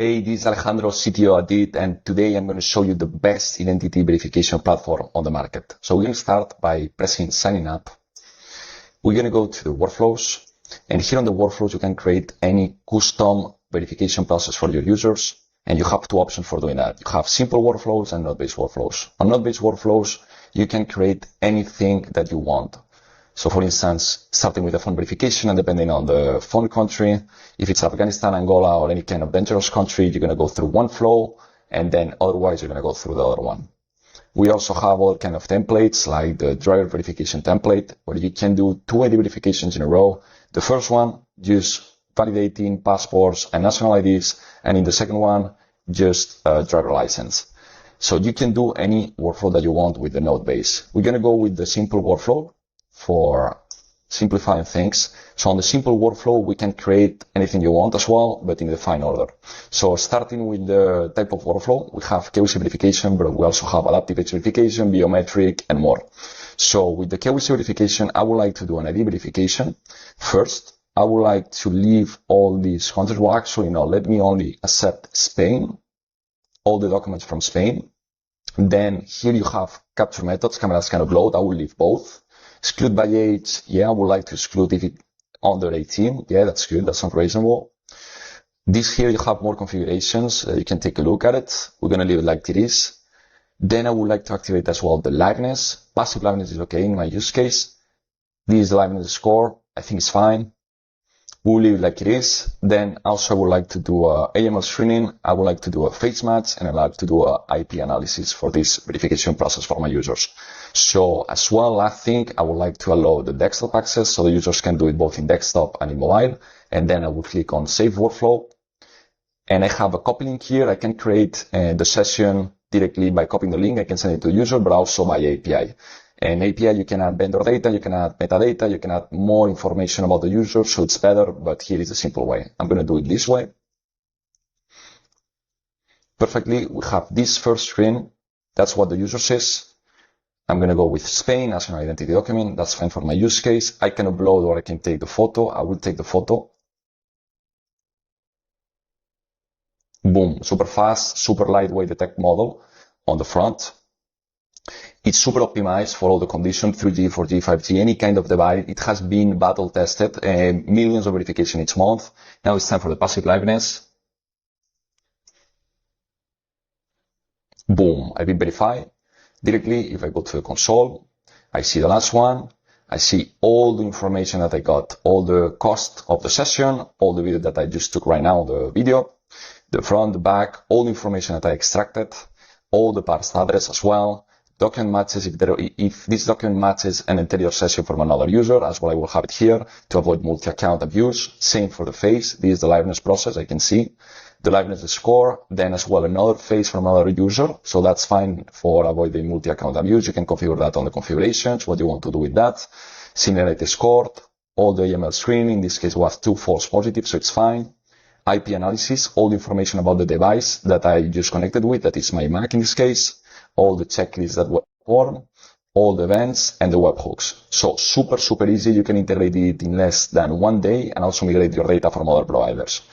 Hey, this is Alejandro, CTO of Didit, and today I'm going to show you the best identity verification platform on the market. So we're going to start by pressing signing up. We're going to go to the workflows, and here on the workflows you can create any custom verification process for your users, and you have two options for doing that. You have simple workflows and node-based workflows. On node-based workflows, you can create anything that you want. So for instance, starting with the phone verification, and depending on the phone country, if it's Afghanistan, Angola, or any kind of dangerous country, you're going to go through one flow, and then otherwise you're going to go through the other one. We also have all kind of templates, like the driver verification template, where you can do 2 ID verifications in a row. The first one, just validating passports and national IDs, and in the second one, just driver license. So you can do any workflow that you want with the node base. We're going to go with the simple workflow for simplifying things. So on the simple workflow, we can create anything you want as well, but in the fine order. So starting with the type of workflow, we have KYC verification, but we also have adaptive edge verification, biometric, and more. So with the KYC verification, I would like to do an ID verification. First, I would like to leave all these countries. Well, actually, no, let me only accept Spain, all the documents from Spain. Then here you have capture methods, camera scan upload. I will leave both. Exclude by age, yeah, I would like to exclude if it's under 18. Yeah, that's good, that sounds reasonable. This here, you have more configurations. You can take a look at it. We're going to leave it like it is. Then I would like to activate as well the liveness. Passive liveness is okay in my use case. This is the liveness score. I think it's fine. We'll leave it like it is. Then also I would like to do a AML screening. I would like to do a face match, and I'd like to do a IP analysis for this verification process for my users. So as well, I think I would like to allow the desktop access so the users can do it both in desktop and in mobile. And then I will click on save workflow. And I have a copy link here. I can create the session directly by copying the link. I can send it to the user, but also by API. And API, you can add vendor data, you can add metadata, you can add more information about the user, so it's better, but here is a simple way. I'm going to do it this way. Perfectly, we have this first screen. That's what the user says. I'm going to go with Spain as an identity document. That's fine for my use case. I can upload or I can take the photo. I will take the photo. Boom, super fast, super lightweight detect model on the front. It's super optimized for all the conditions, 3G, 4G, 5G, any kind of device. It has been battle tested, millions of verification each month. Now it's time for the passive liveness. Boom, I've been verified. Directly, if I go to the console, I see the last one. I see all the information that I got, all the cost of the session, all the video that I just took right now, the video, the front, the back, all the information that I extracted, all the parsed address as well. Document matches, if this document matches an anterior session from another user, as well I will have it here to avoid multi-account abuse. Same for the face. This is the liveness process, I can see. The liveness score, then as well another face from another user. So that's fine for avoiding multi-account abuse. You can configure that on the configurations, what you want to do with that. Similarity scored, all the AML screening. In this case, we have 2 false positives, so it's fine. IP analysis, all the information about the device that I just connected with, that is my Mac in this case. All the checklists that were formed, all the events, and the webhooks. So super, super easy. You can integrate it in less than 1 day and also migrate your data from other providers.